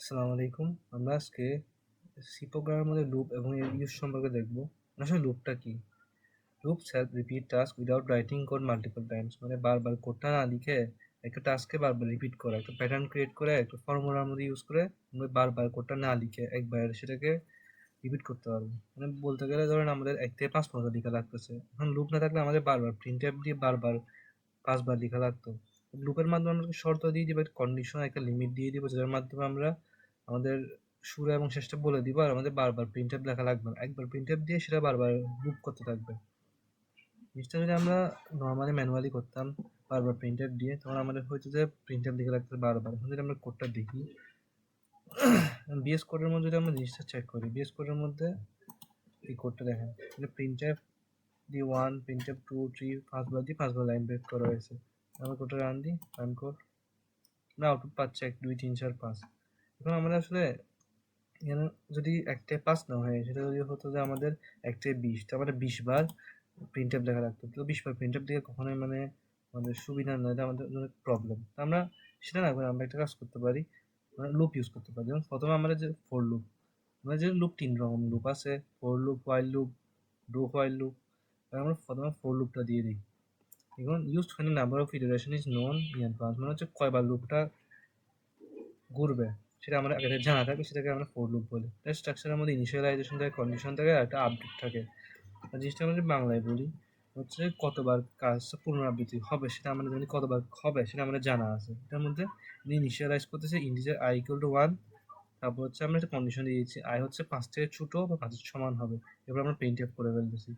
আসসালামু আলাইকুম। আমরা আজকে সি প্রোগ্রামের মধ্যে লুপ এবং এর ইউজ সম্পর্কে দেখব। আসলে লুপটা কি? Loop self repeat task without writing code multiple Times, মানে বারবার কোডটা না লিখে একটা টাস্ককে বারবার রিপিট করা, একটা প্যাটার্ন ক্রিয়েট করে একটা ফর্মুলার মধ্যে ইউজ করে আমরা বারবার কোডটা না লিখে একবার সেটাকে রিপিট করতে পারবো। মানে বলতে গেলে ধরেন আমাদের 1 থেকে 5 পর্যন্ত লেখা লাগতেছে, এখন লুপ না থাকলে আমাদের বারবার প্রিন্টএফ দিয়ে বারবার 5 বার লেখা লাগতো। লুপের মাধ্যমে আমরা শর্ত দিয়ে দিব, একটা কন্ডিশন, একটা লিমিট দিয়ে দিব, যার মাধ্যমে আমরা আমাদের শুরু এবং শেষটা বলে দিব, আর আমাদের বারবার প্রিন্টএফ লেখা লাগবে না। একবার প্রিন্টএফ দিয়ে সেটা বারবার লুপ করতে থাকবে। জিনিসটা যদি আমরা নর্মালি ম্যানুয়ালি করতাম বারবার প্রিন্টএফ দিয়ে, তখন আমাদের হয়তো যে প্রিন্টএফ লিখে রাখতে বারবার। এখন যদি আমরা কোডটা দেখি, বিএস কোডের মধ্যে যদি আমরা জিনিসটা চেক করি, বিএস কোডের মধ্যে এই কোডটা দেখেন, প্রিন্টএফ দিয়ে 1, প্রিন্টএফ 2, 3 5 বার দিয়ে 5 বার লাইন ব্রেক করা হয়েছে। আমরা কোডটা রান দিই, রান কোড, আমরা আউটপুট পাচ্ছি 1 2 3 4 5। এখন আমাদের আসলে এখানে যদি 1 থেকে 5 না হয়, সেটা যদি হতো যে আমাদের 1 থেকে 20, তো আমাদের 20 বার প্রিন্টএফ লেখা লাগতো। তো 20 বার প্রিন্টএফ দিয়ে কখনোই মানে আমাদের সুবিধা নয়, এটা আমাদের জন্য প্রবলেম। তো আমরা সেটা না করে আমরা একটা কাজ করতে পারি, আমরা লুপ ইউজ করতে পারি। যেমন প্রথমে আমাদের যে ফর লুপ, আমাদের যে লুপ 3 রকম লুপ আছে, for loop, while loop, do while loop. আমরা প্রথমে ফর লুপটা দিয়ে দিই। এখন used when a number of iteration is known in advance, মানে হচ্ছে কয়বার লুপটা ঘুরবে সেটা আমরা আগে থেকে জানা থাকে, সেটাকে আমরা ফর লুপ বলি। তার স্ট্রাকচারের মধ্যে ইনিশিয়ালাইজেশন থাকে, কন্ডিশন থাকে, আর একটা আপডেট থাকে। আর জিনিসটা আমরা যদি বাংলায় বলি হচ্ছে কতবার কাজটা পুনরাবৃত্তি হবে, সেটা আমরা জানি, কতবার হবে সেটা আমাদের জানা আছে। এটার মধ্যে ইনিশিয়ালাইজ করতেছে ইন্টিজার i equal to 1, তারপর হচ্ছে আমরা একটা কন্ডিশন দিয়ে দিচ্ছি i হচ্ছে 5 থেকে ছোট বা 5 এর সমান হবে। এরপর আমরা প্রিন্টএফ করে ফেলতেছি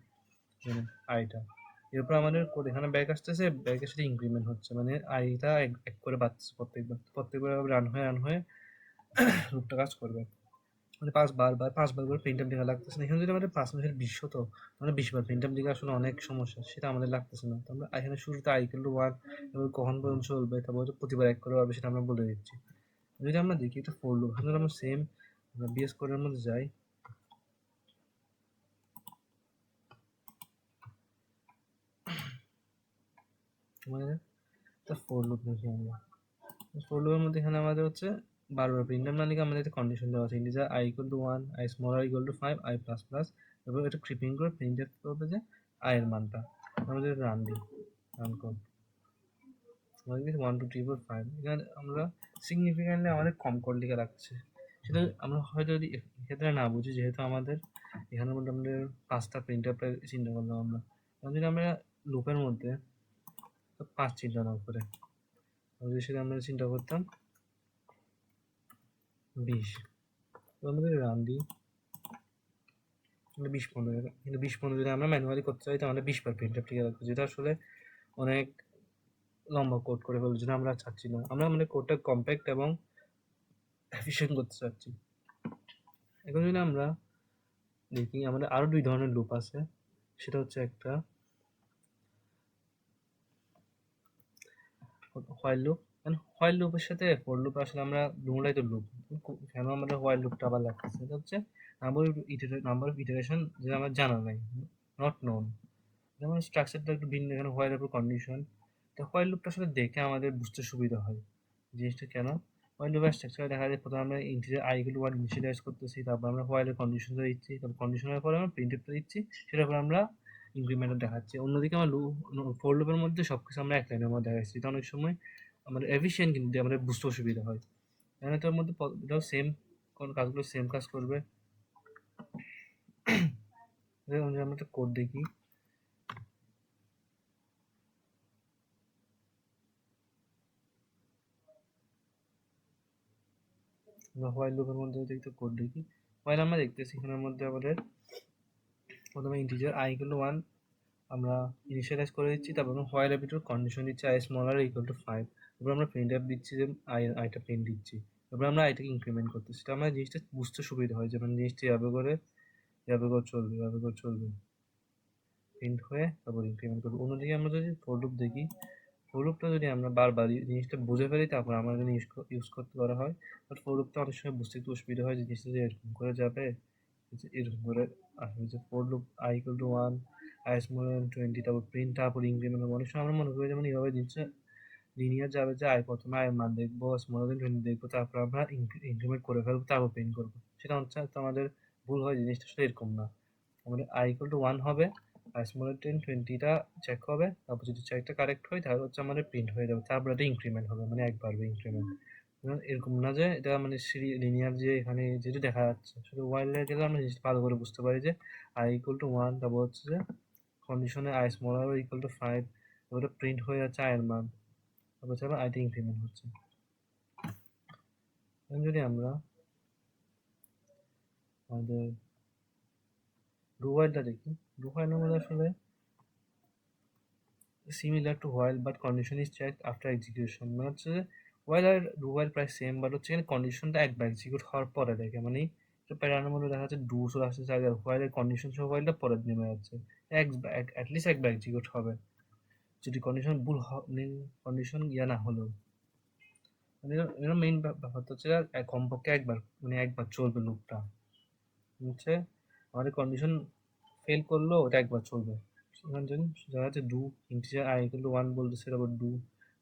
আইটা। এরপর আমাদের কোড এখানে ব্যাক আসতেছে, ব্যাকের সাথে ইনক্রিমেন্ট হচ্ছে, মানে আইটা এক করে বাড়তেছে প্রত্যেকবার রান হয়ে লুপটা কাজ করবে। মানে 5 বার করে প্রিন্টএফ লেখা লাগতেছে না। এখানে যদি আমাদের 5 মাসের 20 হতো, মানে 20 বার প্রিন্টএফ লেখা আসলে অনেক সমস্যা, সেটা আমাদের লাগতেছে না। তো আমরা এখানে শুরুতে i equal to 1, এবার কখন পর্যন্ত চলবে, তারপর হচ্ছে প্রতিবার এক করে পারবে, সেটা আমরা বলে দিচ্ছি। যদি আমরা দেখি এটা ফর লুপ, এখানে আমরা সেম বিএস কোডের মধ্যে যাই, মানে ফর লুপ দেখি আমরা। ফর লুপের মধ্যে এখানে আমাদের হচ্ছে বারবার প্রিন্টএফ না লিখে আমাদের একটা কন্ডিশন দেওয়া আছে, integer i equal to 1, i small r equal to 5, i plus plus, এবার এটা ক্রিপিং করে প্রিন্টএফ করবে যে i এর মানটা। আমাদের রান দিই, রান কর, আমাদের 1 2 3 4 5। এখানে আমরা সিগনিফিক্যান্টলি আমাদের কম কোড লিখে রাখছে, সেটা আমরা হয়তো যদি এক্ষেত্রে না বুঝি, যেহেতু আমাদের এখানের মধ্যে আমাদের 5টা প্রিন্টএফ চিন্তা করলাম আমরা। এখন যদি আমরা লুপের মধ্যে 5 চিন্তা না করে যদি সেটা আমরা চিন্তা করতাম 20, আমাদের রান দিই 20 15, কিন্তু 20 15 যদি আমরা ম্যানুয়ালি করতে চাই, তাহলে 20 বার প্রিন্টএফ লিখে রাখবো, যেটা আসলে অনেক লম্বা কোড করে ফেলবো, যেটা আমরা চাচ্ছি না। আমরা আমাদের কোডটা কম্প্যাক্ট এবং এফিশিয়েন্ট করতে চাচ্ছি। এখন যদি আমরা দেখি, আমাদের আরো 2 ধরনের লুপ আছে, সেটা হচ্ছে একটা হোয়াইল লুপ। হোয়াইল লুপের সাথে ফর লুপ আসলে আমরা দুটোটাই তো লুপ, কেন আমাদের হোয়াইল লুপটা আবার লাগতেছে, এটা হচ্ছে নাম্বার অফ ইটারেশন যেটা আমার জানা নাই, নট নোন। যেমন স্ট্রাকচারটা একটু ভিন্ন, এখানে হোয়াইল এর কন্ডিশন। তো হোয়াইল লুপটা আসলে দেখে আমাদের বুঝতে সুবিধা হয় জিনিসটা কেন। হোয়াইল লুপের স্ট্রাকচারে দেখা যায় প্রথমে আমরা integer i equal to 1 initialize করতেছি, তারপর আমরা হোয়াইলের কন্ডিশনটা দিচ্ছি, তারপর কন্ডিশনের পরে আমরা প্রিন্টএফটা দিচ্ছি, সেটার পর আমরা ইনক্রিমেন্টটা দেখাচ্ছি। অন্যদিকে আমরা ফর লুপের মধ্যে সবকিছু আমরা এক লাইনের মধ্যে দেখাচ্ছি, এটা অনেক সময় আমাদের এফিশিয়েন্ট, কিন্তু আমাদের বুঝতে অসুবিধা হয়। এখানে তোর মধ্যে এটাও সেম, কোন কাজগুলো সেম কাজ করবে। আমরা একটা কোড দেখি, আমরা হোয়াইল লুপের মধ্যে দেখতে কোড দেখি। হোয়াইল আমরা দেখতেছি এখানের মধ্যে আমাদের প্রথমে ইন্টিজার i equal to 1 আমরা ইনিশিয়ালাইজ করে দিচ্ছি, তারপর আমরা হোয়াইল এর ভিতর কন্ডিশন দিচ্ছি i smaller equal to 5, তারপর আমরা প্রিন্টএফ দিচ্ছি যে আইটা প্রিন্ট দিচ্ছি, তারপর আমরা আইটাকে ইনক্রিমেন্ট করতেছি। এটা আমরা জিনিসটা বুঝতে সুবিধা হয়, যেমন জিনিসটা এভাবে করে চলবে, এভাবে করে চলবে, প্রিন্ট হয়ে তারপর ইনক্রিমেন্ট করবে। অন্যদিকে আমরা যদি ফর লুপ দেখি, ফর লুপটা যদি আমরা বারবার জিনিসটা বুঝে ফেলি, তারপর আমাদের ইউজ করতে করা হয়। বাট ফর লুপটা অনেক সময় বুঝতে একটু অসুবিধা হয়, জিনিসটা যে এরকম করে যাবে, এরকম করে আসবে যে for loop i equal to 1, i smaller than 20, তারপর প্রিন্ট, তারপর ইনক্রিমেন্ট। অনেক সময় আমরা মনে করি যেমন এইভাবে জিনিসটা লিনিয়ার যাবে যে প্রথমে আয়ের মান দেখবো, স্মলার দেন 20 দেখবো, তারপর আমরা ইনক্রিমেন্ট করে ফেলবো, তারপর প্রিন্ট করবো। সেটা হচ্ছে তো আমাদের ভুল হয়, জিনিসটা আসলে এরকম না। আমাদের i=1 হবে, আর স্মলার দেন 20টা চেক হবে, তারপর যদি চেকটা কারেক্ট হয় তাহলে হচ্ছে আমাদের প্রিন্ট হয়ে যাবে, তারপর এটা ইনক্রিমেন্ট হবে, মানে এক বাড়বে ইনক্রিমেন্ট। এরকম না যে এটা মানে লিনিয়ার যে এখানে যেটা দেখা যাচ্ছে, শুধু ওয়াইল্ডে গেলে আমরা জিনিসটা ভালো করে বুঝতে পারি যে i=1, তারপর হচ্ছে যে কন্ডিশনে i smaller or equal to 5, ওটা প্রিন্ট হয়ে যাচ্ছে i এর মান, তারপর হচ্ছে আবার i তে ইনক্রিমেন্ট হচ্ছে। এখন যদি আমরা আমাদের ডু হোয়াইলটা দেখি, ডু হোয়াইলের মধ্যে আসলে similar to while but condition is check after execution, মানে হচ্ছে যে হোয়াইল আর ডু হোয়াইল প্রায় সেম, বাট হচ্ছে এখানে কন্ডিশনটা একবার এক্সিকিউট হওয়ার পরে দেখে, মানে প্যাটার্নের মধ্যে দেখা যাচ্ছে ডু চলে আসছে আগে, হোয়াইলের কন্ডিশন সহ হোয়াইলটা পরে নেমে যাচ্ছে, অ্যাটলিস্ট একবার এক্সিকিউট হবে যদি কন্ডিশন ভুল কন্ডিশন না হলেও। মানে এর মেইন ব্যাপারটা হচ্ছে কমপক্ষে একবার, মানে একবার চলবে লুপটা, হচ্ছে আমাদের কন্ডিশন ফেল করলো ওটা একবার চলবে। সেখানে যদি দেখা যাচ্ছে ডু ইন্টিজার i=1 বলতেছে, তারপর ডু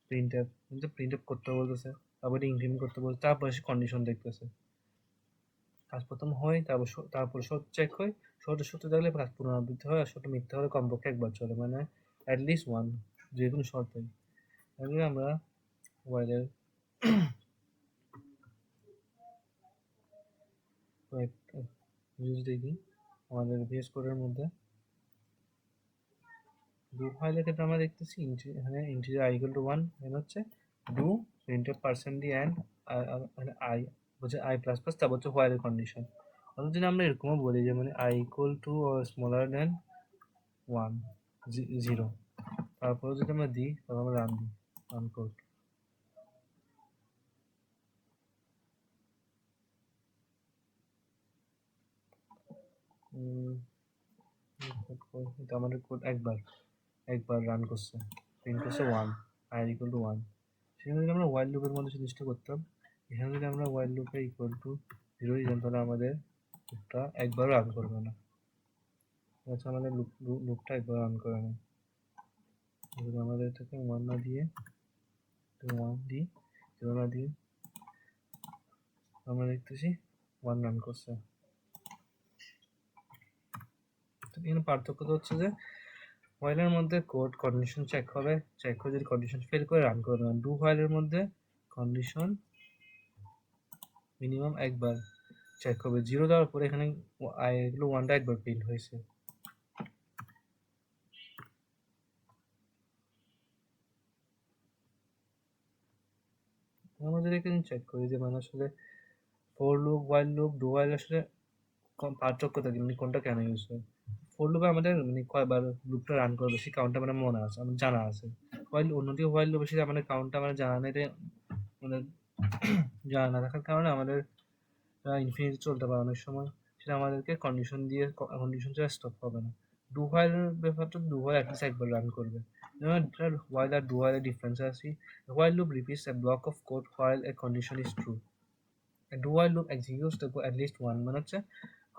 প্রিন্ট আপ করতে বলতেছে, তারপরে ইনক্রিমেন্ট করতে বলছে, তারপরে সে কন্ডিশন দেখতেছে, কাজ প্রথম হয়, তারপর সত্য চেক হয়, সত্য থাকলে কাজ পুনরাবৃত্তি হয়, আর সত্য মিথ্যা হলে কমপক্ষে একবার চলে, মানে অ্যাটলিস্ট ওয়ান, যে কোনো শর্তে। তাহলে আমরা ওয়াইলের কয়েকটা ইউজ দেখি আমাদের ভিএস কোডের মধ্যে। ডু ফাইলের ক্ষেত্রে আমরা দেখতেছি এখানে ইন্টিজার i=1 এখানে হচ্ছে do printf percent and I হচ্ছে i প্লাস প্লাস, তারপর হচ্ছে হোয়াইলের কন্ডিশন। অথবা যদি আমরা এরকমও বলি যে মানে i=2 or smaller than 1 0, তারপরে যদি আমরা দিই তারপর আমরা রান দিই, রান কোড। এটা আমাদের কোড একবার রান করছে, প্রিন্ট করছে 1, i=1। সেখানে যদি আমরা ওয়াইল লুপের মধ্যে জিনিসটা করতাম, এখানে যদি আমরা ওয়াইল লুপে ইকুয়াল টু 0 দিতাম তাহলে আমাদের লুপটা একবারও রান করবে না, আচ্ছা আমাদের লুপটা একবার রান করে না। যদি আমাদের এটাকে 1 না দিয়ে 1 দিই, 0 না দিয়ে আমরা দেখতেছি 1 রান করছে। এখানে পার্থক্যটা হচ্ছে যে হোয়াইলের মধ্যে কোড কন্ডিশন চেক হবে, চেক করে যদি কন্ডিশন ফেল করে রান করবে না। ডু হোয়াইলের মধ্যে কন্ডিশন মিনিমাম একবার চেক হবে, 0 দেওয়ার পরে এখানে এগুলো 1টা একবার প্রিন্ট হয়েছে। আমাদের এখানে চেক করি যে মানে আসলে for loop, while loop, do while আসলে পার্থক্যটা কি, মানে কোনটা কেন ইউজ হয়। ফর লুপে আমাদের মানে কয়বার লুপটা রান করবে সেই কাউন্টটা মানে মনে আছে, আমার জানা আছে। হোয়াইল অন্যদিকে হোয়াইল লুপে সেটা আমাদের কাউন্টটা মানে জানা নেই, মানে জানা না থাকার কারণে আমাদের ইনফিনিটি চলতে পারে অনেক সময়, সেটা আমাদেরকে কন্ডিশন ছাড়া স্টপ হবে না। ডু হোয়াইলের ব্যাপারটা ডু হোয়াইল অ্যাটলিস্ট একবার রান করবে। হোয়াইল আর ডু হোয়াইলের ডিফারেন্স আছে, while loop repeats a block of code while a condition is true. A do while loop executes the at least one, মানে হচ্ছে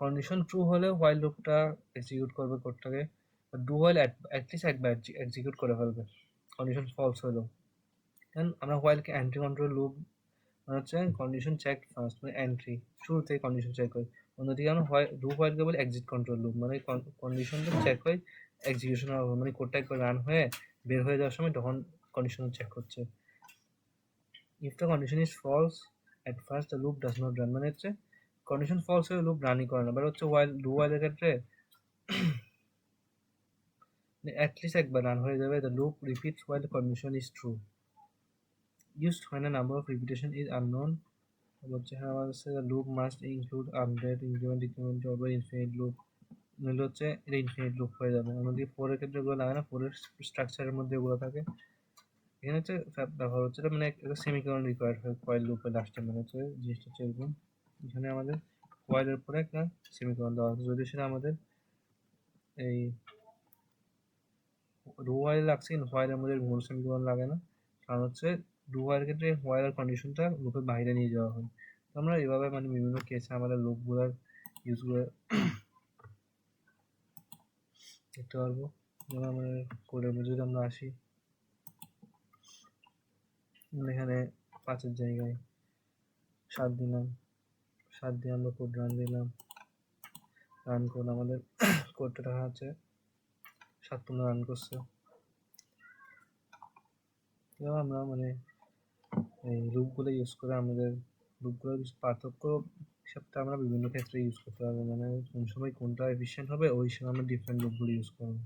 কন্ডিশন ট্রু হলে while লুপটা execute করবে কোডটাকে, do while at least একবার execute করে ফেলবে condition false হলো। দেন আমরা হোয়াইলকে entry control loop, মানে হচ্ছে কন্ডিশন চেক ফার্স্ট, মানে এন্ট্রি শুরু থেকে কন্ডিশন চেক হয়। অন্যদিকে আমরা ডু হোয়াইলকে বলি এক্সিট কন্ট্রোল লুপ, মানে কন্ডিশনটা চেক হয় এক্সিকিউশন হবে, মানে কোডটা একবার রান হয়ে বের হয়ে যাওয়ার সময় তখন কন্ডিশন চেক হচ্ছে। if the condition is false at first the loop does not run, মানে হচ্ছে কন্ডিশন ফলস হয়ে লুপ রানই করে না, বাট হচ্ছে ডু হোয়াইলের ক্ষেত্রে অ্যাটলিস্ট একবার রান হয়ে যাবে। the loop repeats while the condition is true, used when a number of repetition is unknown, হচ্ছে হচ্ছে the loop must include update, increment, decrement or infinite loop, নইলে হচ্ছে এটা ইনফিনিট লুপ হয়ে যাবে। অন্যদিকে ফোরের ক্ষেত্রে এগুলো লাগে না, ফোরের স্ট্রাকচারের মধ্যে এগুলো থাকে। এখানে হচ্ছে ব্যবহার হচ্ছে মানে একটা সেমিকোলন রিকোয়ার্ড হয় হোয়াইল লুপের লাস্টে, মানে হচ্ছে জিনিসটা হচ্ছে এরকম, এখানে আমাদের হোয়াইলের পরে একটা সেমিকোলন দেওয়া আছে, যদি সেটা আমাদের এই ডু হোয়াইল লাগছে কিন্তু হোয়াইলের মধ্যে মূল সেমিকোলন লাগে না, কারণ হচ্ছে ডু হোয়াইলের ক্ষেত্রে হোয়াইলের কন্ডিশনটা লুপের বাইরে নিয়ে যাওয়া হয়। তো আমরা এভাবে মানে বিভিন্ন কেসে আমাদের লুপগুলোর ইউজগুলো দেখতে পারবো। যেমন আমাদের কোডের মধ্যে যদি আমরা আসি, এখানে 5-এর জায়গায় 7 দিলাম, 7 দিয়ে আমরা কোড রান দিলাম, রান করলে আমাদের কোডটা দেখা যাচ্ছে 7 রান করছে। এবার আমরা মানে এই লুপগুলো ইউজ করে আমাদের লুপগুলোর পার্থক্য হিসাবটা আমরা বিভিন্ন ক্ষেত্রে ইউজ করতে পারবো, মানে কোন সময় কোনটা এফিশিয়েন্ট হবে ওই সময় আমরা ডিফারেন্ট লুপগুলো ইউজ করবো।